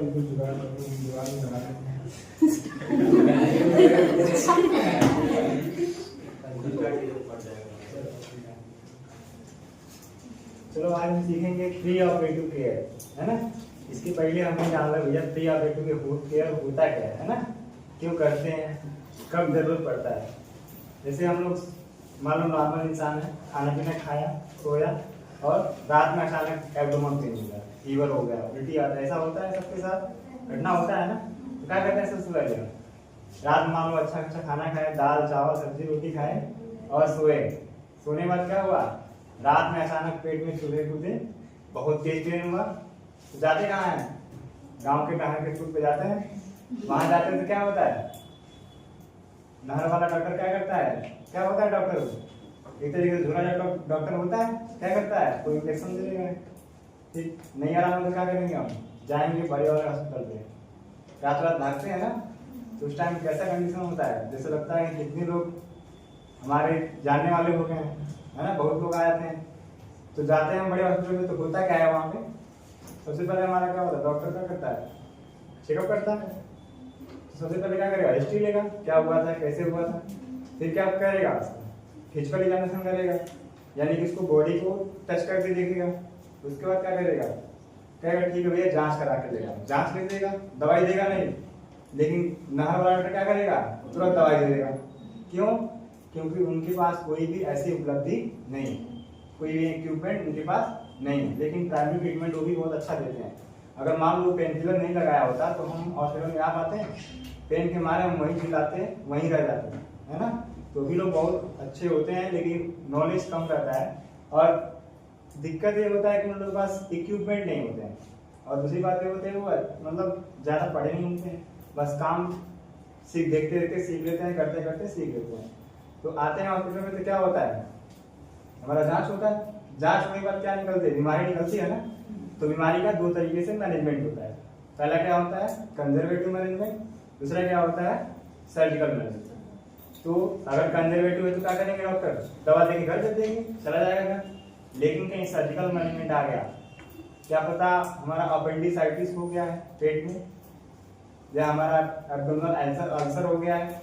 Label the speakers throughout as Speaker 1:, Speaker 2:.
Speaker 1: बिल्कुल जुगाड़ में लगा देते हैं। चलो आज हम सीखेंगे प्री ऑपरेटिव केयर, है ना। इसके पहले हमें जानना भैया प्री ऑपरेटिव केयर होता क्या है ना, क्यों करते हैं, कब जरूरत पड़ता है। जैसे हम लोग मान लो नॉर्मल इंसान है, खाना पीना खाया, सोया और रात में अचानक एब्डोमेन पेन हो गया, फीवर हो गया, उल्टी आता है, ऐसा होता है सबके साथ, घटना होता है ना। तो क्या करते हैं सबसे पहले रात में मान लो अच्छा खाना खाए, दाल चावल सब्जी रोटी खाए और सोए। सोने के बाद क्या हुआ, रात में अचानक पेट में चूल्हे कूदे, बहुत तेज पेन हुआ, तो जाते कहाँ हैं, गांव के नहर के सूट पे जाते हैं। वहां जाते हैं तो क्या होता है, नहर वाला डॉक्टर क्या करता है, क्या होता है डॉक्टर, एक तरीके से झूला डॉक्टर होता है, क्या करता है, कोई इंजेक्शन दे देगा। ठीक नहीं आराम तो क्या करेंगे, हम जाएंगे बड़े वाले हॉस्पिटल पे, रात रात भागते हैं ना। तो उस टाइम कैसा कंडीशन होता है, जैसे लगता है कि कितने लोग हमारे जानने वाले हो गए हैं, है ना, बहुत लोग आ जाते हैं। तो जाते हैं बड़े हॉस्पिटल में, तो होता क्या है वहाँ पे, सबसे पहले हमारा क्या होता है, डॉक्टर क्या करता है, चेकअप करता है। तो सबसे पहले क्या करेगा, हिस्ट्री लेगा, क्या हुआ था, कैसे हुआ था, फिर क्या करेगा, फिजिकल एग्जामिनेशन करेगा, यानी कि उसको बॉडी को टच करके देखेगा। उसके बाद क्या करेगा, कहेगा ठीक है भैया जांच करा के देगा, जांच ले देगा, दवाई देगा नहीं, लेकिन नहर वाला डॉक्टर क्या करेगा, तुरंत दवाई दे देगा। क्यों, क्योंकि उनके पास कोई भी ऐसी उपलब्धि नहीं, कोई भी इक्विपमेंट उनके पास नहीं है। लेकिन प्राइमरी ट्रीटमेंट वो भी बहुत अच्छा देते हैं। अगर मान लो पेन किलर नहीं लगाया होता तो हम हॉस्पिटल में आ पाते हैं, पेन के मारे हम वहीं चिल्लाते हैं, वहीं रह जाते हैं, है ना। तो भी लोग बहुत अच्छे होते हैं, लेकिन नॉलेज कम रहता है। और दिक्कत ये होता है कि उन लोगों के पास इक्विपमेंट नहीं होते हैं। और दूसरी बात ये होती है वो मतलब ज़्यादा पढ़े नहीं होते हैं, बस काम देखते देखते सीख लेते हैं, करते करते सीख लेते हैं। तो आते हैं हॉस्पिटल में तो क्या होता है, हमारा जांच होता है, जांच होने के बाद क्या निकलती है, बीमारी निकलती है ना। तो बीमारी का दो तरीके से मैनेजमेंट होता है। पहला क्या होता है, कंजर्वेटिव मैनेजमेंट, दूसरा क्या होता है, सर्जिकल मैनेजमेंट। तो अगर कंजर्वेटिव है तो क्या करेंगे डॉक्टर, दवा देके घर दे देंगे, चला जाएगा घर। लेकिन कहीं सर्जिकल मैनेजमेंट आ गया, क्या पता हमारा अपेंडिसाइटिस हो गया है पेट में, या हमारा एब्डोमिनल अल्सर हो गया है।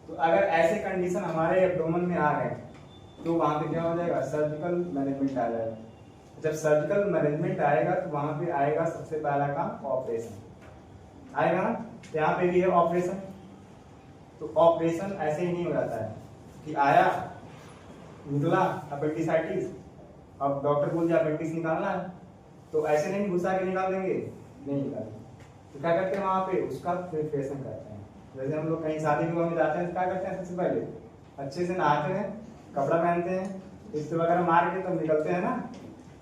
Speaker 1: तो अगर ऐसे कंडीशन हमारे एब्डोमेन में आ गए तो वहां पे क्या हो जाएगा, सर्जिकल मैनेजमेंट आ जाएगा। जब सर्जिकल मैनेजमेंट आएगा तो वहां पे आएगा सबसे पहला काम ऑपरेशन आएगा ना। तो यहाँ पे भी है ऑपरेशन। तो ऑपरेशन ऐसे ही नहीं हो जाता है कि आया निकला अपेंडिसाइटिस, अब डॉक्टर बोल दिया अपेंडिक्स निकालना है, तो ऐसे नहीं घुसा के निकाल देंगे, नहीं निकालेंगे। तो क्या करते हैं वहां पे, उसका प्रिपरेशन करते हैं। जैसे हम लोग कहीं शादी विवाह में जाते हैं तो क्या करते हैं, सबसे पहले अच्छे से नहाते हैं, कपड़ा पहनते हैं, इस्त्री वगैरह मार के तब निकलते हैं ना।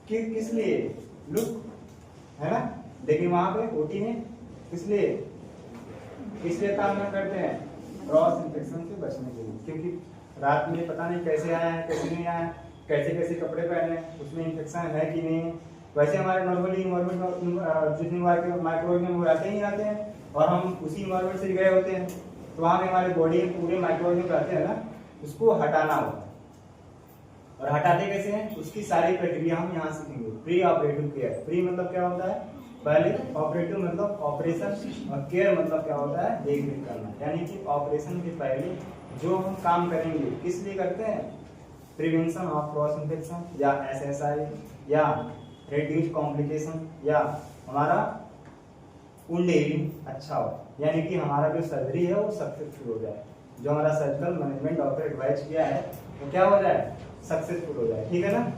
Speaker 1: किस लिए, लुक, है ना। लेकिन वहां पे ओटी में किस लिए, इसलिए काम ना करते हैं, क्रॉस इन्फेक्शन से बचने के लिए। क्योंकि रात में पता नहीं कैसे आया है, कैसे नहीं आया है, कैसे कैसे कपड़े पहने, उसमें इन्फेक्शन है कि नहीं। वैसे हमारे नॉर्मली इन्वायरमेंट माइक्रोवेव में वो रहते ही रहते हैं, और हम उसी इन्वायरमेंट से गए होते हैं। तो वहाँ पे हमारे बॉडी में पूरे माइक्रोवेव रहते हैं ना, उसको हटाना होता है। और हटाते कैसे हैं, उसकी सारी प्रक्रिया हम यहाँ सीखेंगे। प्री ऑपरेटिव केयर, प्री मतलब क्या होता है, पहले, ऑपरेटिव मतलब ऑपरेशन, और केयर मतलब क्या होता है, देखरेख करना। यानी कि ऑपरेशन के पहले जो हम काम करेंगे किस लिए करते हैं, प्रिवेंशन ऑफ क्रॉस इन्फेक्शन, या SSI, या रिड्यूस कॉम्प्लिकेशन, या हमारा वुंड हीलिंग अच्छा हो, यानी कि हमारा जो सर्जरी है वो सक्सेसफुल हो जाए। जो हमारा सर्जिकल मैनेजमेंट डॉक्टर एडवाइस किया है वो क्या हो जाए, सक्सेसफुल हो जाए। ठीक है ना।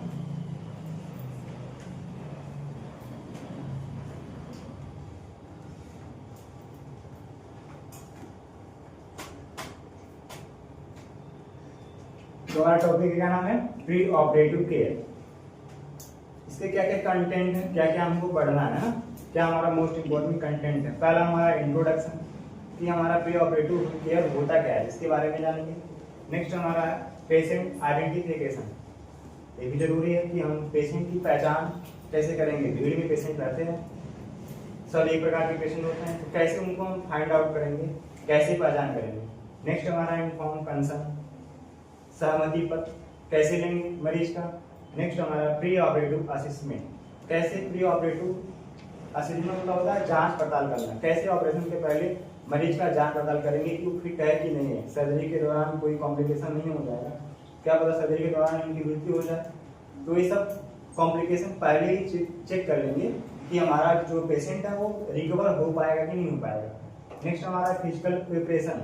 Speaker 1: तो हमारा टॉपिक क्या नाम है, प्री ऑपरेटिव केयर। इसके क्या क्या कंटेंट है, क्या क्या हमको पढ़ना है ना, क्या हमारा मोस्ट इंपोर्टेंट कंटेंट है। पहला हमारा इंट्रोडक्शन, कि हमारा प्री ऑपरेटिव केयर होता क्या है, इसके बारे में जानेंगे। नेक्स्ट हमारा पेशेंट आइडेंटिफिकेशन, ये भी जरूरी है कि हम पेशेंट की पहचान कैसे करेंगे। भीड़ में पेशेंट रहते हैं, सब एक प्रकार के पेशेंट होते हैं, तो कैसे उनको हम फाइंड आउट करेंगे, कैसे पहचान करेंगे। नेक्स्ट हमारा इन्फॉर्म कंसर्न, सहमति पत्र कैसे लेंगे मरीज का। नेक्स्ट हमारा प्री ऑपरेटिव असेसमेंट, कैसे प्री ऑपरेटिव असेसमेंट मतलब होता है जांच पड़ताल करना। कैसे? ऑपरेशन के पहले मरीज का जांच पड़ताल करेंगे कि वो फिट है कि नहीं है, सर्जरी के दौरान कोई कॉम्प्लिकेशन नहीं हो जाएगा, क्या पता सर्जरी के दौरान इनकी मृत्यु हो जाए। तो ये सब कॉम्प्लिकेशन पहले ही चेक कर लेंगे कि हमारा जो पेशेंट है वो रिकवर हो पाएगा कि नहीं हो पाएगा। नेक्स्ट हमारा फिजिकल प्रिपरेशन।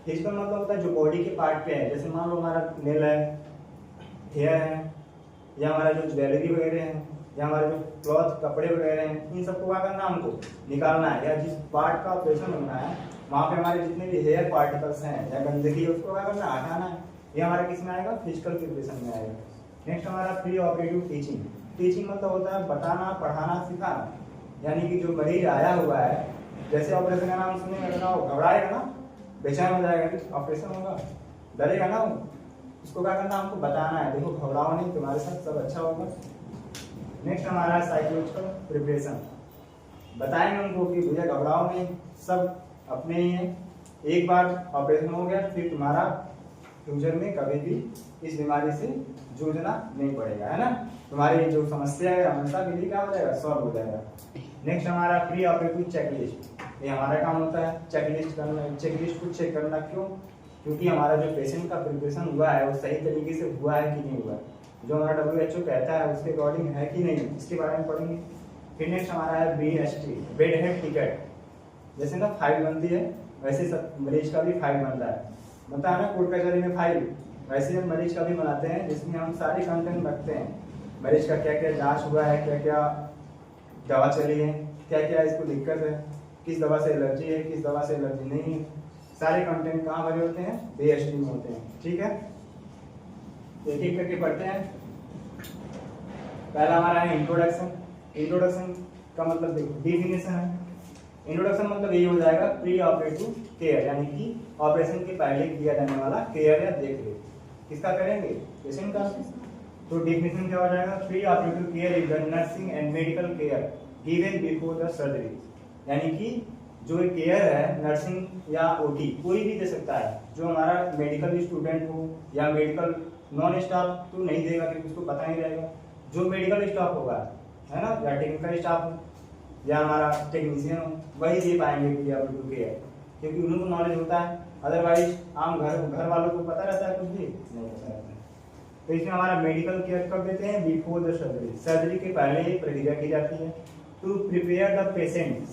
Speaker 1: फिजिकल मतलब होता है जो बॉडी के पार्ट पे है, जैसे मान लो हमारा नेल है, हेयर है, या हमारा जो ज्वेलरी वगैरह है, या हमारे जो क्लॉथ कपड़े वगैरह हैं, इन सबको क्या करना है, हमको निकालना है। या जिस पार्ट का ऑपरेशन होना है वहाँ पे हमारे जितने भी हेयर पार्टिकल्स हैं या गंदगी है उसको क्या करना है, हटाना है। ये हमारा किस में आएगा? फिजिकल प्रिपरेशन में आएगा। नेक्स्ट हमारा प्री ऑपरेटिव टीचिंग। टीचिंग मतलब होता है बताना, पढ़ाना, सिखाना। यानी कि जो मरीज आया हुआ है, जैसे ऑपरेशन का नाम सुनेगा वो घबराएगा ना, बेचैन हो जाएगा कि ऑपरेशन होगा, डरेगा ना वो, उसको क्या करना, हमको बताना है, देखो घबराओ नहीं, तुम्हारे साथ सब अच्छा होगा। नेक्स्ट हमारा साइकोलॉजिकल प्रिपरेशन। बताएंगे उनको कि भैया घबराओ नहीं, सब अपने ही है, एक बार ऑपरेशन हो गया फिर तुम्हारा फ्यूचर में कभी भी इस बीमारी से जूझना नहीं पड़ेगा, है ना। तुम्हारी जो समस्या है हमेशा के लिए क्या हो जाएगा, सॉल्व हो जाएगा। नेक्स्ट हमारा प्री ऑपरेटिव चेकलिस्ट। ये हमारा काम होता है चेकलिस्ट करना, चेकलिस्ट को चेक करना। क्यों? क्योंकि हमारा जो पेशेंट का प्रिपरेशन हुआ है वो सही तरीके से हुआ है कि नहीं हुआ है, जो हमारा WHO कहता है उसके अकॉर्डिंग है कि नहीं, इसके बारे में पढ़ेंगे। फिर नेक्स्ट हमारा है BHT, बेड हेड टिकट। जैसे ना फाइल बनती है वैसे सब मरीज का भी फाइल बनता है ना कोर्ट कचहरी में फाइल, वैसे हम मरीज का भी बनाते हैं, जिसमें हम सारे कंटेंट रखते हैं। मरीज का क्या क्या जांच हुआ है, क्या क्या दवा चली है, क्या क्या इसको दिक्कत है, किस दवा से एलर्जी है, किस दवा से एलर्जी नहीं है, सारे कंटेंट कहाँ भरे होते हैं? BHT में होते हैं। ठीक है, एक एक करके पढ़ते हैं। पहला हमारा है इंट्रोडक्शन। इंट्रोडक्शन का मतलब देखो डिफिनेशन है। इंट्रोडक्शन मतलब ये हो जाएगा प्री ऑपरेटिव केयर, यानी कि ऑपरेशन के पहले किया जाने वाला केयर या देखरेख। किसका करेंगे? पेशेंट का। तो डिफिनेशन क्या हो जाएगा? Pre operative care is the nursing and medical care given before the surgery. यानी कि जो केयर है नर्सिंग या OT कोई भी दे सकता है, जो हमारा मेडिकल स्टूडेंट हो या मेडिकल नॉन स्टाफ तो नहीं देगा क्योंकि उसको पता नहीं रहेगा। जो मेडिकल स्टाफ होगा, है ना, या टेक्निकल स्टाफ हो या हमारा टेक्नीशियन हो, वही दे पाएंगे प्री ऑपरेटिव केयर, क्योंकि उनको नॉलेज होता है। अदरवाइज आम घर वालों को पता रहता है, कुछ भी नहीं पता रहता है। तो इसमें हमारा मेडिकल केयर कब देते हैं? बिफोर द सर्जरी, सर्जरी के पहले ही प्रक्रिया की जाती है। To prepare the patient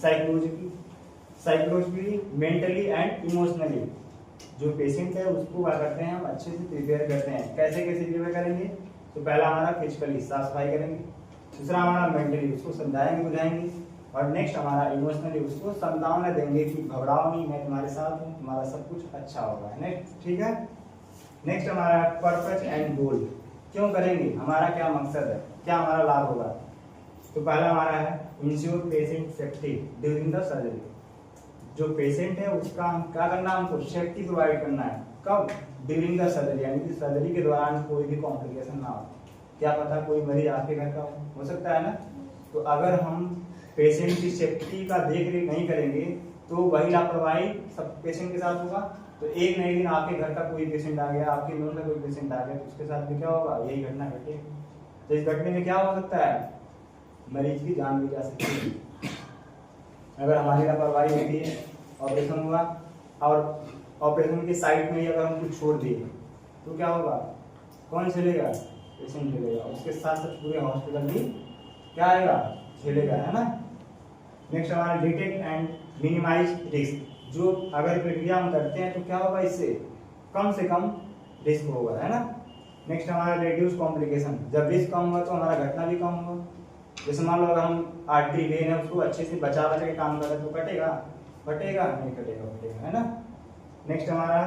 Speaker 1: psychologically, mentally and emotionally. जो पेशेंट है उसको क्या करते हैं हम अच्छे से प्रिपेयर करते हैं। कैसे कैसे प्रिपेयर करेंगे? तो पहला हमारा फिजिकली साफ सफाई करेंगे, दूसरा हमारा मेंटली उसको समझाएंगे बुझाएंगे, और नेक्स्ट हमारा इमोशनली उसको सांत्वना देंगे कि घबराओ नहीं, मैं तुम्हारे साथ हूँ, तुम्हारा सब कुछ अच्छा होगा। नेक्स्ट, ठीक है। नेक्स्ट हमारा पर्पस एंड गोल। क्यों करेंगे? हमारा क्या मकसद है, क्या हमारा लाभ होगा? तो पहला हमारा है ensure patient safety during the surgery. जो पेशेंट है उसका हम क्या करना है, हमको सेफ्टी प्रोवाइड करना है। कब? ड्यूरिंग द सर्जरी, यानी कि सर्जरी के दौरान कोई भी कॉम्प्लिकेशन ना हो। क्या पता कोई मरीज आपके घर का हो सकता है ना। तो अगर हम पेशेंट की सेफ्टी का देख रेख नहीं करेंगे तो वही लापरवाही सब पेशेंट के साथ होगा। तो एक नए दिन आपके घर का कोई पेशेंट आ गया, आपके नोन का कोई पेशेंट आ गया, तो उसके साथ भी क्या होगा? यही घटना घटे। तो इस घटने में क्या हो सकता है? मरीज की जान भी जा सकती है। अगर हमारी लापरवाही होती है, ऑपरेशन हुआ और ऑपरेशन के साइड में ही अगर हम कुछ छोड़ दिए तो क्या होगा? कौन झेलेगा? पेशेंट झेलेगा, उसके साथ साथ पूरे हॉस्पिटल भी क्या आएगा? झेलेगा, है ना। नेक्स्ट हमारा डिटेक्ट एंड मिनिमाइज रिस्क। जो अगर प्रक्रिया हम करते हैं तो क्या होगा? इससे कम से कम रिस्क होगा, है ना। नेक्स्ट हमारा रिड्यूस कॉम्प्लिकेशन। जब रिस्क कम होगा तो हमारा घटना भी कम होगा। जैसे मान लो अगर हम आर्टरी वेन है उसको अच्छे से बचा के काम कर रहे हैं तो कटेगा? नहीं कटेगा, है ना। नेक्स्ट हमारा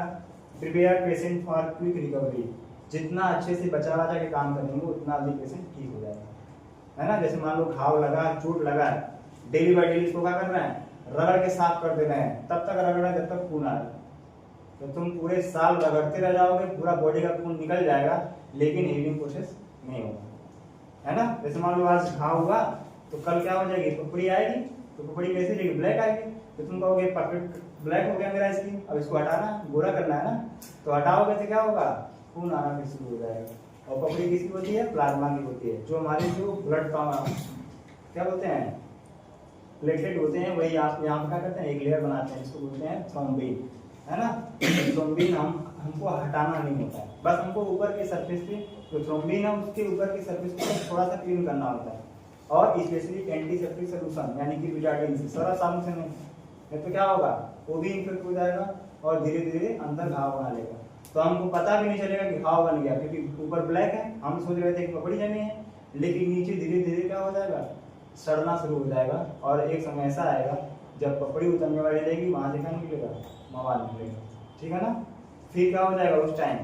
Speaker 1: prepare patient for quick recovery. जितना अच्छे से बचा के काम करेंगे उतना जल्दी पेशेंट ठीक हो जाएगा, है ना। जैसे मान लो घाव लगा, चोट लगा, डेली बाई डेली इसको क्या करना है? रगड़ के साफ कर देना है। तब तक रगड़ना जब तक खून आए। तो तुम पूरे साल रगड़ते रह जाओगे, पूरा बॉडी का खून निकल जाएगा, लेकिन हीलिंग प्रोसेस नहीं होगा, है ना। जैसे मान लो आज घाव हुआ तो कल क्या हो जाएगी? पपड़ी आएगी, तो पपड़ी कैसी रहेगी? ब्लैक आएगी। तो तुम कहोगे परफेक्ट ब्लैक हो गया मेरा स्किन, अब इसको हटाना, गोरा करना है ना। तो हटाओगे तो क्या होगा? खून आना फिर शुरू हो जाएगा। और पपड़ी किसकी होती है? प्लाज्मा की होती है, जो हमारी जो ब्लड का क्या बोलते हैं, प्लेटलेट होते हैं वही आप यहाँ पे क्या करते हैं, एक लेयर बनाते हैं जिसको बोलते हैं थ्रोम्बिन, है ना। थ्रोम्बिन हमको हटाना नहीं होता है, बस हमको ऊपर के सरफेस पे जो थ्रोम्बिन है उसके ऊपर के सरफेस को थोड़ा सा क्लीन करना होता है, और स्पेशली एंटीसेप्टिक सोल्यूशन यानी कि बिटाडीन से, सारा साबुन से नहीं तो क्या होगा, वो भी इन्फेक्ट हो जाएगा और धीरे धीरे अंदर घाव बना लेगा। तो हमको पता भी नहीं चलेगा कि घाव बन गया, क्योंकि ऊपर ब्लैक है, हम सोच रहे थे कि पपड़ी जमी है, लेकिन नीचे धीरे धीरे क्या हो जाएगा, सड़ना शुरू हो जाएगा। और एक समय ऐसा आएगा जब पपड़ी उतरने वाली रहेगी, वहां से क्या निकलेगा, मवाद निकलेगा, ठीक है ना। फिर क्या हो जाएगा, उस टाइम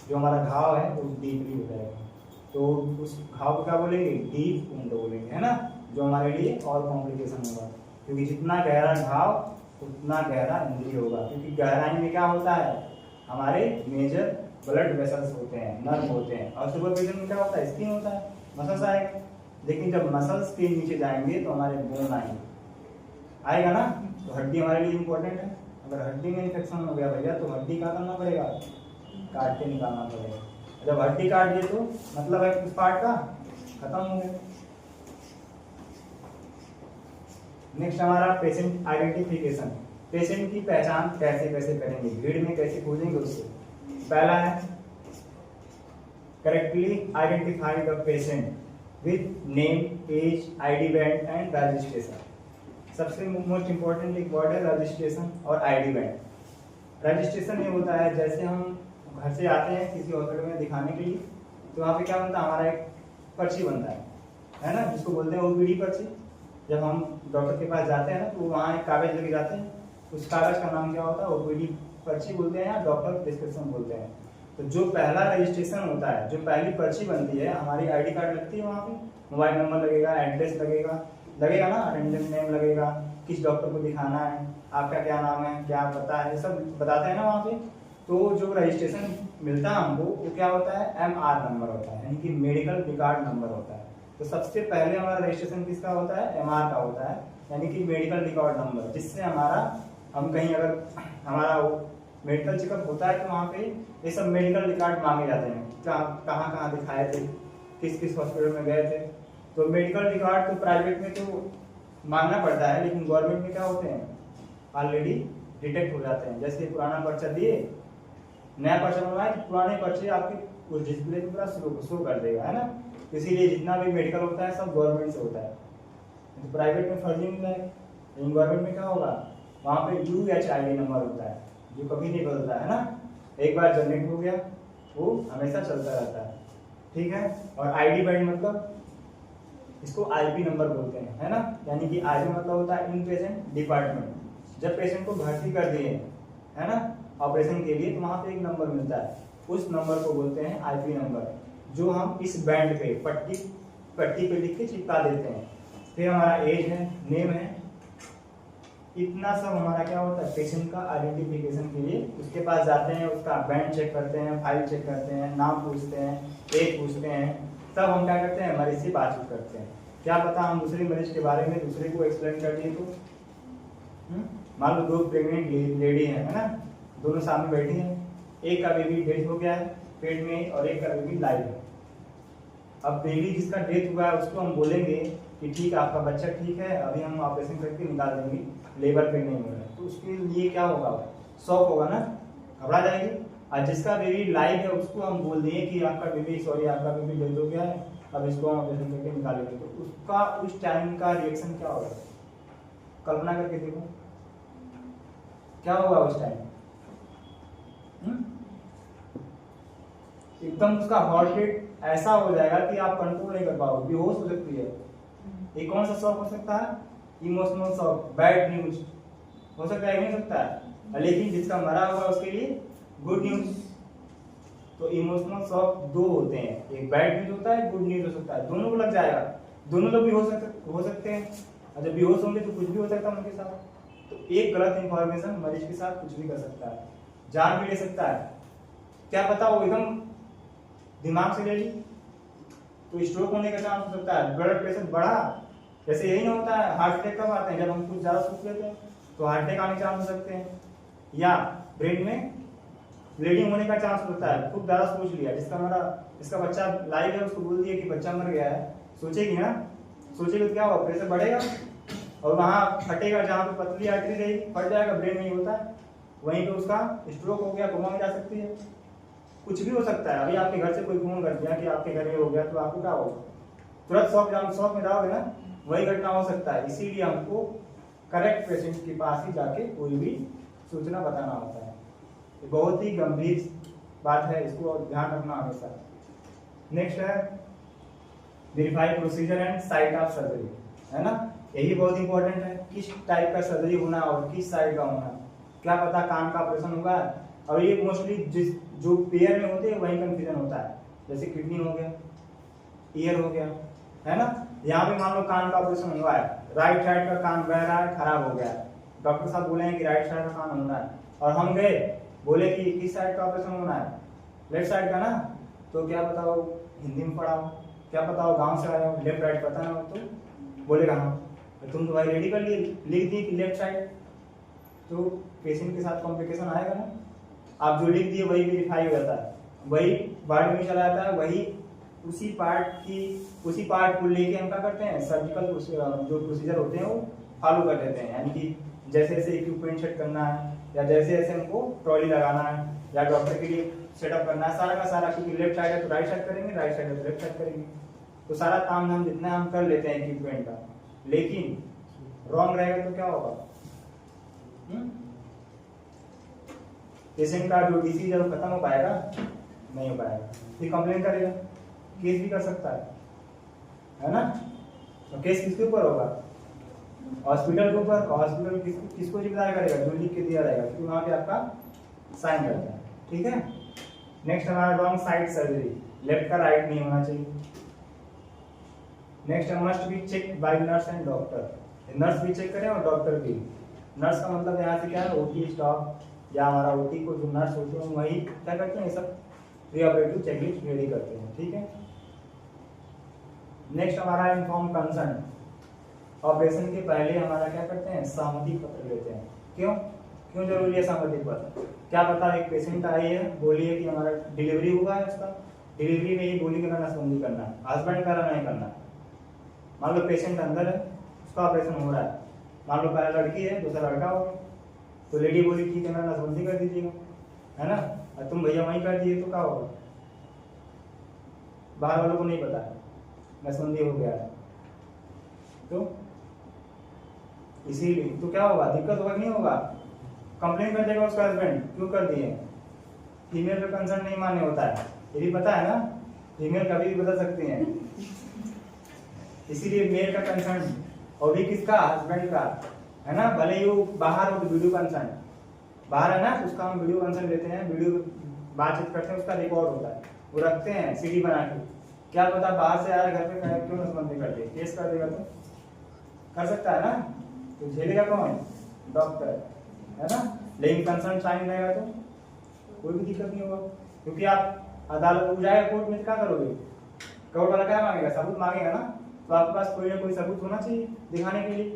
Speaker 1: जो हमारा घाव है वो डीपली हो जाएगा, तो उस घाव को क्या बोलेंगे, डीप वुंड बोलेंगे, है ना, जो हमारे लिए और कॉम्प्लिकेशन होगा, क्योंकि जितना गहरा घाव उतना गहरा इंजरी होगा, क्योंकि गहराई में क्या होता है, हमारे मेजर ब्लड वेसल्स होते हैं, नर्व होते हैं, और सुपरफिशियल में क्या होता है, स्किन होता है, मसल्स आएगा। लेकिन जब मसल्स के नीचे जाएंगे तो हमारे बोन आएगा ना, तो हड्डी हमारे लिए इंपॉर्टेंट है। अगर हड्डी में इन्फेक्शन हो गया भैया, तो हड्डी क्या करना पड़ेगा, काट के निकालना पड़ेगा। जब हड्डी काट दिए तो मतलब है उस पार्ट का खत्म हो गया। नेक्स्ट हमारा पेशेंट आइडेंटिफिकेशन, पेशेंट की पहचान कैसे कैसे करेंगे, भीड़ में कैसे खोजेंगे उससे। पहला है correctly identify the patient with name, age, ID band and registration. सबसे मोस्ट इंपॉर्टेंट एक वर्ड है रजिस्ट्रेशन और आईडी बैंड। रजिस्ट्रेशन ये होता है जैसे हम घर से आते हैं किसी हॉस्पिटल में दिखाने के लिए, तो वहाँ पे क्या बनता है, हमारा एक पर्ची बनता है ना, जिसको बोलते हैं ओपीडी पर्ची। जब हम डॉक्टर के पास जाते हैं ना, तो वहाँ एक कागज लेके जाते हैं, उस कागज का नाम क्या होता है, ओपीडी पर्ची बोलते हैं या डॉक्टर प्रिस्क्रिप्शन बोलते हैं। तो जो पहला रजिस्ट्रेशन होता है, जो पहली पर्ची बनती है, हमारी आईडी कार्ड लगती है, वहाँ पे मोबाइल नंबर लगेगा, एड्रेस लगेगा ना, अटेंडेंस नेम लगेगा, किस डॉक्टर को दिखाना है, आपका क्या नाम है, क्या पता है, सब बताते हैं ना वहाँ पे। तो जो रजिस्ट्रेशन मिलता है हमको वो क्या होता है, MR नंबर होता है, यानी कि मेडिकल रिकॉर्ड नंबर होता है। तो सबसे पहले हमारा रजिस्ट्रेशन किसका होता है, MR का होता है, यानी कि मेडिकल रिकॉर्ड नंबर, जिससे हमारा हम कहीं अगर हमारा मेडिकल चेकअप होता है तो वहाँ पे ये सब मेडिकल रिकॉर्ड मांगे जाते हैं, कहाँ दिखाए थे, किस किस हॉस्पिटल में गए थे। तो मेडिकल रिकॉर्ड तो प्राइवेट में तो मांगना पड़ता है, लेकिन गवर्नमेंट में क्या होते हैं, ऑलरेडी डिटेक्ट हो जाते हैं। जैसे पुराना पर्चा दिए, नया पर्चा बनवाए, तो पुराने पर्चे आपके उस डिस्प्ले पे पूरा शो कर देगा, है ना। इसीलिए जितना भी मेडिकल होता है सब गवर्नमेंट से होता है, तो प्राइवेट में फर्जी मिलता है, लेकिन गवर्नमेंट में क्या होगा, वहाँ पे UHID नंबर होता है जो कभी नहीं बदलता है ना, एक बार जनरेट हो गया वो हमेशा चलता रहता है, ठीक है। और आईडी बैंड मतलब इसको IP नंबर बोलते हैं, है ना, यानी कि IP मतलब होता है इन पेशेंट डिपार्टमेंट। जब पेशेंट को भर्ती कर दिए, है ना, ऑपरेशन के लिए, तो वहाँ पे एक नंबर मिलता है, उस नंबर को बोलते हैं IP नंबर, जो हम इस बैंड पे पट्टी पे लिख के चिपका देते हैं। फिर हमारा एज है, नेम है, इतना सब हमारा क्या होता है, पेशेंट का आइडेंटिफिकेशन के लिए उसके पास जाते हैं, उसका बैंड चेक करते हैं, फाइल चेक करते हैं, नाम पूछते हैं, एज पूछते हैं, तब हम क्या करते हैं, मरीज से बातचीत करते हैं। क्या पता हम दूसरे मरीज के बारे में दूसरे को एक्सप्लेन कर दिए तो, मान लो 2 प्रेग्नेंट लेडी है ना, दोनों सामने बैठी हैं, एक का बेबी डेथ हो गया है पेट में और एक का बेबी लाइव है। अब बेबी जिसका डेथ हुआ है उसको हम बोलेंगे कि ठीक है आपका बच्चा ठीक है, अभी हम ऑपरेशन करके निकाल देंगे, लेबर पेन नहीं हो रहा है, तो उसके लिए क्या होगा, शॉक होगा ना, घबरा जाएगी। और जिसका बेबी लाइव है उसको हम बोल दिए कि आपका बेबी डेथ हो गया है, अब इसको हम ऑपरेशन करके निकालेंगे, तो उसका उस टाइम का रिएक्शन क्या होगा, कल्पना करके देखो क्या होगा उस टाइम। एकदम उसका हार्ट रेट ऐसा हो जाएगा कि आप कंट्रोल नहीं कर पाओगे, बेहोश हो सकती है। ये कौन सा शॉक हो सकता है, इमोशनल शॉक, बैड न्यूज हो सकता है, नहीं हो सकता है, लेकिन जिसका मरा हुआ उसके लिए गुड न्यूज। तो इमोशनल शॉक 2 होते हैं, एक बैड न्यूज होता है, गुड न्यूज हो सकता है, दोनों को लग जाएगा, दोनों लोग भी हो सकते हैं। और जब बेहोश होंगे तो कुछ भी हो सकता है उनके साथ। तो एक गलत इंफॉर्मेशन मरीज के साथ कुछ भी कर सकता है, जान भी ले सकता है, क्या पता वो एकदम दिमाग से ले ली तो स्ट्रोक होने का चांस हो सकता है, ब्लड प्रेशर बढ़ा, जैसे यही नहीं होता है, हार्ट अटैक कब आते हैं, जब हम कुछ ज्यादा सोच लेते हैं तो हार्ट अटैक आने के चांस हो सकते हैं, या ब्रेन में ब्लीडिंग होने का चांस होता है, खूब ज्यादा सोच लिया, जिसका बच्चा लाइव है उसको बोल दिया कि बच्चा मर गया है, सोचेगी ना, सोचेगी तो क्या होगा, प्रेशर बढ़ेगा, और वहाँ फटेगा, जहाँ पे पतली आर्टरी रहेगी फट जाएगा, ब्रेन में ही होता है, वहीं पे उसका स्ट्रोक हो गया, कोमा में जा सकती है, कुछ भी हो सकता है। अभी आपके घर से कोई फोन कर दिया कि आपके घर में हो गया, तो आपको क्या होगा, तुरंत शॉक में जाओगे ना, वही घटना हो सकता है। इसीलिए हमको करेक्ट पेशेंट के पास ही जाके कोई भी सूचना बताना होता है। ये बहुत ही गंभीर बात है, इसको ध्यान रखना हमेशा। नेक्स्ट है verify procedure and site of surgery, है ना, यही बहुत इंपॉर्टेंट है, किस टाइप का सर्जरी होना और किस साइड का होना। क्या पता कान का ऑपरेशन होगा, और ये मोस्टली जिस जो पेयर में होते हैं वही कंफ्यूजन होता है, जैसे किडनी हो गया, ईयर हो गया, है ना। यहाँ पे मान लो कान का ऑपरेशन हुआ है, राइट साइड का कान बह रहा है, खराब हो गया, डॉक्टर साहब बोले हैं कि राइट साइड का कान होना है, और हम गए बोले कि किस साइड का ऑपरेशन होना है, लेफ्ट साइड का ना, तो क्या बताओ, हिंदी में पढ़ा हो, क्या पता हो गांव से आए हो, लेफ्ट राइट पता ना हो, तो बोलेगा हाँ, तुम तो भाई रेडी कर लिए, लिख दी कि लेफ्ट साइड, तो पेशेंट के साथ कॉम्प्लिकेशन आएगा ना। आप जो लिख दिए वही वेरीफाई हो जाता है, वही वार्ड में चला जाता है, वही उसी पार्ट को लेके हम क्या करते हैं, सर्जिकल जो प्रोसीजर होते हैं वो फॉलो कर लेते हैं। यानी कि जैसे जैसे इक्विपमेंट सेट करना है, या जैसे जैसे हमको ट्रॉली लगाना है, या डॉक्टर के लिए सेटअप करना है, सारा का सारा, क्योंकि लेफ्ट साइड है तो राइट साइड करेंगे, राइट साइड है तो लेफ्ट साइड करेंगे, तो सारा काम हम जितना हम कर लेते हैं इक्विपमेंट का। लेकिन रॉन्ग रहेगा तो क्या होगा, पेशेंट का जो डिसीज है वो खत्म हो पाएगा, नहीं हो पाएगा, फिर कंप्लेन करेगा, केस भी कर सकता है ना। तो केस किसके ऊपर होगा, हॉस्पिटल के ऊपर। हॉस्पिटल किसको जिम्मेदार करेगा, जो लिख के दिया रहेगा, क्योंकि वहां पे आपका साइन रहता है, ठीक है। नेक्स्ट हमारा रॉन्ग साइड सर्जरी, लेफ्ट का राइट नहीं होना चाहिए। Next must be check by nurse and doctor, nurse भी चेक करें और डॉक्टर भी। नर्स का मतलब यहाँ से क्या है, ओटी स्टाफ या हमारा ओटी को जो नर्स होते हैं वही क्या करते हैं, ये सब प्री ऑपरेटिव चेकलिस्ट रेडी करते हैं, ठीक है। नेक्स्ट हमारा इन्फॉर्म कंसर्न, ऑपरेशन के पहले हमारा क्या करते हैं, सहमति पत्र लेते हैं। क्यों जरूरी है सहमति पत्र, क्या पता एक पेशेंट आई है, बोलिए कि हमारा डिलीवरी हुआ है, उसका डिलीवरी में ही बोली का नसबंदी करना है, हस्बैंड का नहीं करना है। मान लो पेशेंट अंदर है, उसका ऑपरेशन हो रहा है, मान लो पहला लड़की है दूसरा लड़का हो, तो लेडी बोली ठीक है मेरा नसबंदी कर दीजिएगा, है ना, और तुम भैया वहीं कर दिए तो क्या होगा, बाहर वालों को नहीं पता है नसबंदी हो गया है, तो इसीलिए तो क्या होगा, दिक्कत होगा नहीं होगा, कंप्लेन कर देगा उसका हस्बैंड, क्यों कर दिए, फीमेल का कंसर्न नहीं मान्य होता है, ये भी पता है ना, फीमेल कभी भी बदल सकती हैं, इसीलिए मेल का कंसर्न, और भी किसका, हस्बैंड का, है ना, भले ही वो बाहर हो तो वीडियो कंसर्न, बाहर है ना, उसका हम वीडियो कंसर्न लेते हैं, वीडियो बातचीत करते हैं, उसका रिकॉर्ड होता है, वो रखते हैं सीडी बना के, क्या पता बाहर से आया घर पे क्यों नसबंदी कर दे, केस कर देगा तो कर सकता है ना, तो झेलेगा कौन, डॉक्टर, है ना। लेकिन कंसर्न साइन रहेगा तो कोई भी दिक्कत नहीं होगा, क्योंकि आप अदालत में जाएगा कोर्ट में क्या करोगे, कोर्ट वाला क्या मांगेगा, सबूत मांगेगा ना, तो आपके पास कोई ना कोई सबूत होना चाहिए दिखाने के लिए,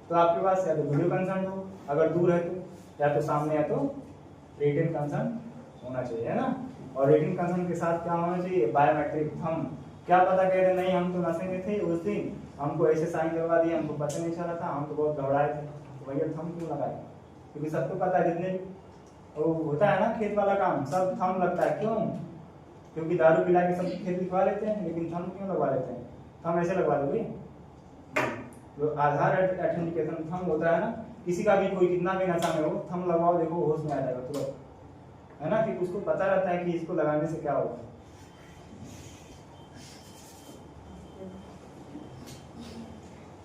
Speaker 1: तो आपके पास या तो वीडियो कंसर्न हो, अगर दूर है तो, या तो सामने है तो रिटन कंसर्न होना चाहिए, है ना। और रिटन कंसर्न के साथ क्या होना चाहिए, बायोमेट्रिक थंब, क्या पता कह रहे नहीं हम तो नशे में थे उस दिन, हमको ऐसे साइन करवा दिए, हमको पता नहीं चला था, हम तो बहुत घबराए थे, तो भैया थंब क्यों लगाए, क्योंकि सबको पता है, जितने वो होता है ना खेत वाला काम, सब थंब लगता है, क्यों, क्योंकि दारू पिला के सब खेत लिखवा लेते हैं, लेकिन थंब क्यों लगवा लेते हैं, थंब ऐसे लगवा दोगे, जो आधार ऑथेंटिकेशन थंब होता है ना, किसी का भी कोई कितना भी नशा में हो, थंब लगवाओ, देखो होश में आ जाएगा तुरंत, है ना, कि उसको पता रहता है कि इसको लगाने से क्या होगा।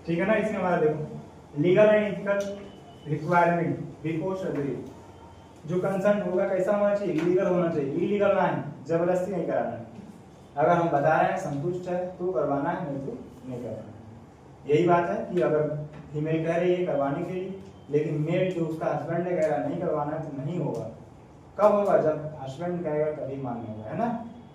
Speaker 1: ठीक है ना, इसमें हमारा देखो legal and ethical requirement before surgery, जो कंसर्न होगा कैसा होना चाहिए, लीगल होना चाहिए, इलीगल ना है, जबरदस्ती नहीं कराना है, अगर हम बता रहे हैं संतुष्ट है तो करवाना है, नहीं तो नहीं करवाना है। यही बात है कि अगर फीमेल कह रही है करवाने के लिए, लेकिन मेल जो उसका हस्बैंड कह रहा है नहीं करवाना है तो नहीं होगा। कब होगा, जब हस्बैंड कहेगा तभी मान्य होगा, है ना,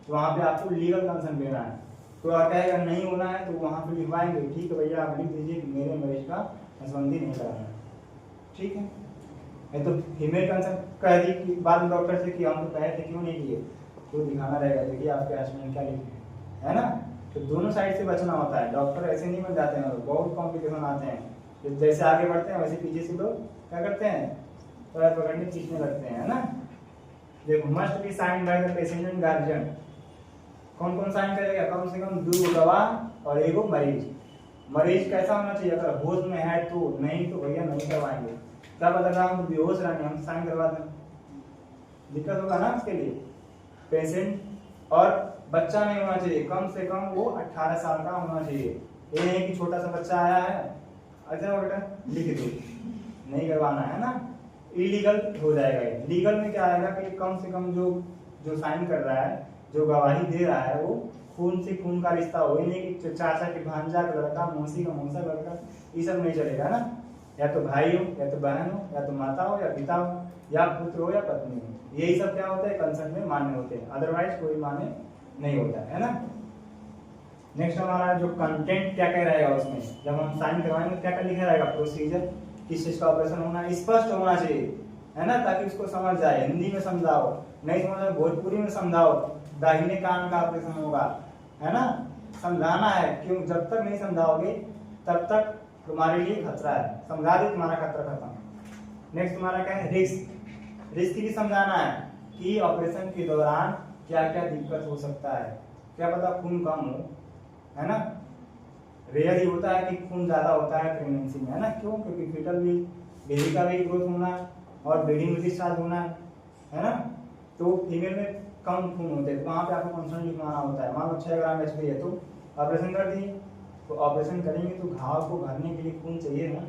Speaker 1: तो वहाँ पे आपको लीगल कंसर्न देना है, तो अगर कहेगा नहीं होना है तो वहाँ पे लिखवाएंगे, ठीक है भैया आप लिख दीजिए कि मेरे मरीज का नसबंदी नहीं कराना है, ठीक है। नहीं तो फीमेल कंसर्न कह दी कि बाद में डॉक्टर से कि हम तो कहे थे क्यों नहीं किए, तो दिखाना रहेगा, देखिए आपके हस्बैंड क्या लिखे, है ना, तो दोनों साइड से बचना होता है, डॉक्टर ऐसे नहीं बन जाते हैं, बहुत कॉम्प्लिकेशन आते हैं, जैसे आगे बढ़ते हैं वैसे पीछे से लोग क्या करते हैं, पैर पकड़ने खींचने लगते हैं, है ना। देखो must be sign by the patient and guardian. कौन कौन साइन करेगा, कम से कम 2 गवाह और 1 मरीज। मरीज कैसा होना चाहिए, अगर होश में है तो, नहीं तो भैया नहीं करवाएंगे। क्या पता हम बेहोश रहेंगे, हम साइन करवा दें, दिक्कत होगा ना उसके लिए। पेशेंट और बच्चा नहीं होना चाहिए, कम से कम वो 18 साल का होना चाहिए। ये नहीं कि छोटा सा बच्चा आया है, अच्छा बेटा लिख दो, नहीं करवाना है ना, इलीगल हो जाएगा ये। लीगल में क्या आएगा कि कम से कम जो साइन कर रहा है, जो गवाही दे रहा है, वो खून से खून का रिश्ता हो, नहीं कि चाचा के भांजा का लड़का, मौसी का मौसा लड़का, ये सब नहीं चलेगा ना। या तो भाई हो, या तो बहन हो, या तो माता हो, या पिता हो, या पुत्र हो, या पत्नी हो, यही सब क्या होता है कंसर्न में मान्य होते हैं, अदरवाइज कोई मान्य नहीं होता है ना। नेक्स्ट हमारा जो कंटेंट क्या कह रहेगा उसमें, जब हम साइन करवाएंगे क्या क्या लिखा रहेगा, प्रोसीजर, किस चीज का ऑपरेशन होना है, स्पष्ट होना चाहिए, है ना, ताकि उसको समझ जाए। हिंदी में समझाओ, नहीं समझ भोजपुरी में समझाओ, दाहिने कान का ऑपरेशन होगा, है ना, समझाना है। क्यों, जब तक नहीं समझाओगे तब तक तुम्हारे लिए खतरा है, समझा दे तुम्हारा खतरा खत्म। नेक्स्ट तुम्हारा क्या है, रिस्क। रिस्क भी समझाना है कि ऑपरेशन के दौरान क्या क्या दिक्कत हो सकता है, क्या पता खून कम हो, है ना। रेयर ही होता है कि खून ज्यादा होता है प्रेगनेंसी में, है ना। क्यों, क्योंकि फीटल भी, बेबी का भी ग्रोथ होना है और ब्लीडिंग भी स्टार्ट होना है ना। तो फीमेल में कम खून होते हैं, तो वहाँ पे आपको कंसर्न लिखवाना होता है। मान लो 6 ग्राम एचपी है तो ऑपरेशन कर दिए, तो ऑपरेशन करेंगे तो घाव को भरने के लिए खून चाहिए ना।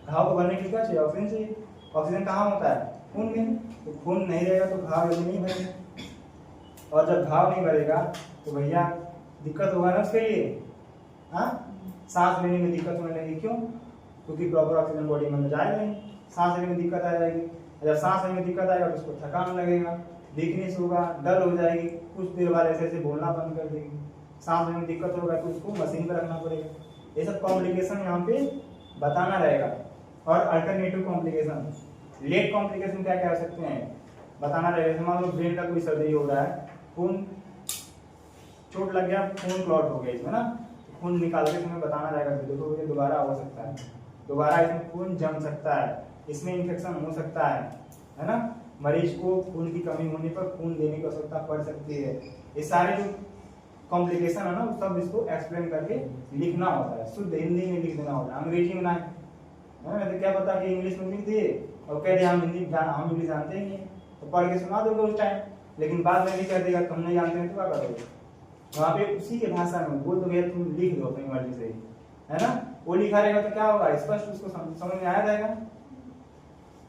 Speaker 1: घाव को भरने के लिए क्या चाहिए, ऑक्सीजन चाहिए। ऑक्सीजन कहाँ होता है, खून में, तो खून नहीं रहेगा तो घाव जल्दी नहीं भरेगा, और जब घाव नहीं भरेगा तो भैया दिक्कत होगा ना उसके लिए, हाँ, सांस लेने में दिक्कत होने लगेगी। क्यों, क्योंकि प्रॉपर ऑक्सीजन बॉडी में जाएगा नहीं, सांस लेने में दिक्कत आ जाएगी। जब सांस लेने में दिक्कत आएगा तो उसको थकान लगेगा, वीकनेस होगा, डर हो जाएगी, कुछ देर बाद ऐसे ऐसे बोलना बंद कर देगी। सांस लेने में दिक्कत होगा तो उसको मशीन पर रखना पड़ेगा। ये सब कॉम्प्लिकेशन यहाँ पे बताना रहेगा। और अल्टरनेटिव कॉम्प्लिकेशन, लेट कॉम्प्लिकेशन क्या क्या हो सकते हैं बताना रहेगा। मान लो ब्रेन का कोई सर्जरी हो रहा है, खून चोट लग गया, खून क्लॉट हो गया इसमें ना, खून निकालते समय बताना रहेगा कि देखो ये दोबारा हो सकता है, दोबारा इसमें खून जम सकता है, इसमें इन्फेक्शन हो सकता है ना। मरीज को खून की कमी होने पर खून देने की आवश्यकता पड़ सकती है। ये सारे जो कॉम्प्लिकेशन है ना, सब इसको एक्सप्लेन करके लिखना होता है, शुद्ध हिंदी में लिख देना होता है, अंग्रेजी में ना है। तो क्या पता कि इंग्लिश में लिख दिए और कह दिए हम हम इंग्लिश जानते ही नहीं, तो पढ़ के सुना दोगे उस टाइम, लेकिन बाद में भी कह देगा तुम नहीं जानते हैं तो क्या करोगे। वहाँ पे उसी के भाषा में बोल दो भैया, तुम लिख दो अपनी मर्जी से, है ना। वो लिखा रहेगा तो क्या होगा, स्पष्ट उसको समझ में आया जाएगा।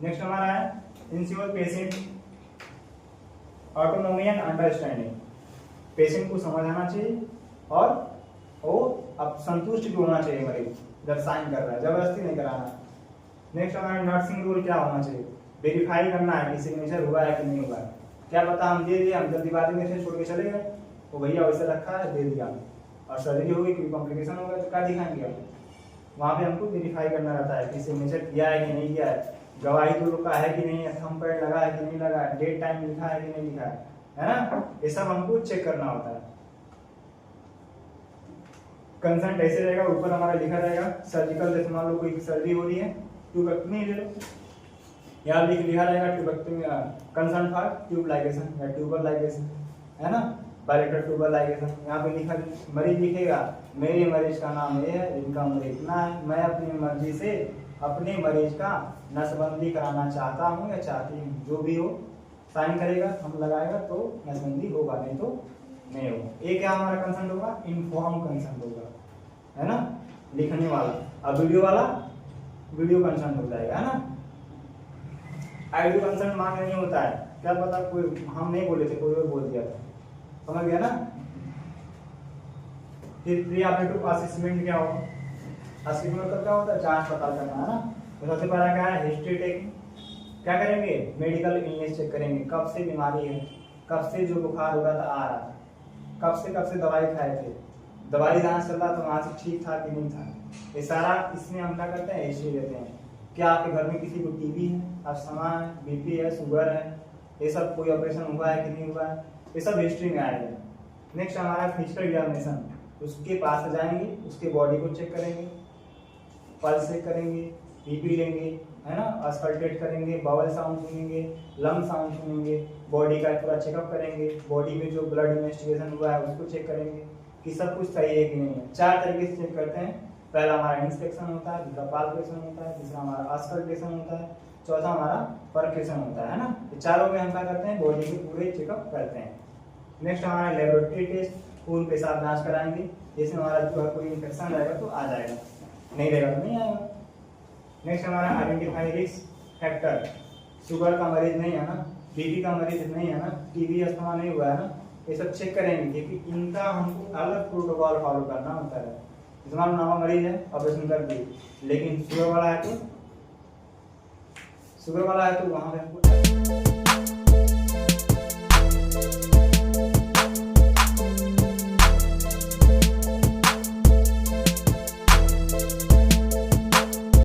Speaker 1: नेक्स्ट हमारा है ensure patient autonomy and understanding. Patient को समझ आना चाहिए और वो अब संतुष्ट भी होना चाहिए मरीज जब साइन कर रहा है, जबरदस्ती नहीं कराना। नेक्स्ट हमारा नर्सिंग रूल क्या होना चाहिए, वेरीफाई करना है कि सिग्नेचर हुआ है कि नहीं हुआ है। क्या पता हम दे दिए, हम जल्दीबाजी में से छोड़ के चले गए, तो भैया वैसे रखा है दे दिया, और सर्जरी होगी कोई कॉम्प्लिकेशन होगा तो क्या दिखाएंगे आप। वहाँ पे हमको वेरीफाई करना रहता है कि सिग्नेचर किया है कि नहीं किया है, गवाही तो रुका है कि नहीं है, थंब पैड लगा है कि नहीं लगा है, डेट टाइम लिखा है कि नहीं लिखा है ना। ये सब हमको चेक करना होता है। कंसर्ट ऐसे रहेगा, ऊपर हमारा लिखा रहेगा सर्जिकल, जैसे मान लो कोई सर्जरी हो रही है, ट्यूबेक्टमी ले लो, यहाँ लिखा रहेगा tubectomy concern for tube ligation या ट्यूबर लाइगेशन, है ना, बायलेटरल ट्यूबर लाइगेशन। यहाँ पे लिखा मरीज लिखेगा मेरे मरीज का नाम ये है, इनका उम्र इतना है, मैं अपनी मर्जी से अपने मरीज का नसबंदी कराना चाहता हूँ या चाहती हूँ, जो भी हो साइन करेगा, हम लगाएगा तो नसबंदी होगा, नहीं तो नहीं होगा। ये क्या हमारा कंसर्न होगा, इन्फॉर्म कंसर्न होगा, है ना, लिखने वाला। अब वीडियो वाला वीडियो कंसर्न हो जाएगा, है ना। आइडियो कंसर्न मांग नहीं होता है, क्या पता कोई हम नहीं बोले थे, कोई और बोल दिया था, समझ गया ना। फिर प्री ऑपरेटिव असेसमेंट क्या होगा, असेसमेंट मतलब क्या होता है, जांच पड़ताल करना, है ना। तो सबसे पहला क्या है, हिस्ट्री टेकिंग। क्या करेंगे, मेडिकल इलनेस चेक करेंगे, कब से बीमारी है, कब से जो बुखार हो रहा था आ रहा था, कब से दवाई खाए थे, दवाई जहाँ चल रहा था वहाँ से ठीक था कि नहीं था, ये सारा इसमें हम क्या करते हैं, हिस्ट्री देते हैं। क्या आपके घर में किसी को टीबी है, अस्थमा है, बीपी है, शुगर है, ये सब कोई ऑपरेशन हुआ है कि नहीं हुआ है, ये सब हिस्ट्री में आएगा। नेक्स्ट हमारा फिजिकल एग्जामिनेशन, उसके पास जाएंगे, उसके बॉडी को चेक करेंगे, पल्स चेक करेंगे, बीपी लेंगे, है ना, अस्कल्टेट करेंगे, बाउल साउंड सुनेंगे, लंग साउंड सुनेंगे, बॉडी का पूरा चेकअप करेंगे, बॉडी में जो ब्लड इन्वेस्टिगेशन हुआ है उसको चेक करेंगे कि सब कुछ सही है कि नहीं है। 4 तरीके से चेक करते हैं। पहला हमारा इंस्पेक्शन होता है, दूसरा पाल्पेशन होता है, तीसरा हमारा अस्कल्टेशन होता है, चौथा हमारा परक्यूशन होता है ना। ये चारों में हम क्या करते हैं, बॉडी के पूरे चेकअप करते हैं। नेक्स्ट हमारा लेबोरेटरी टेस्ट, खून पेशाब जांच कराएंगे, जिसमें हमारा जो है कोई इन्फेक्शन रहेगा तो आ जाएगा, नहीं रहेगा तो नहीं आएगा। नेक्स्ट हमारा आइडेंटिफाई रिस्क फैक्टर, शुगर का मरीज नहीं है ना, बीपी का मरीज नहीं है ना, टीबी अस्थमा नहीं हुआ है ना, ये सब चेक करेंगे क्योंकि इनका हमको अलग प्रोटोकॉल फॉलो करना होता है। हमारा नॉर्मल मरीज है, ऑपरेशन कर दिए, लेकिन शुगर वाला है तो वहाँ पे हमको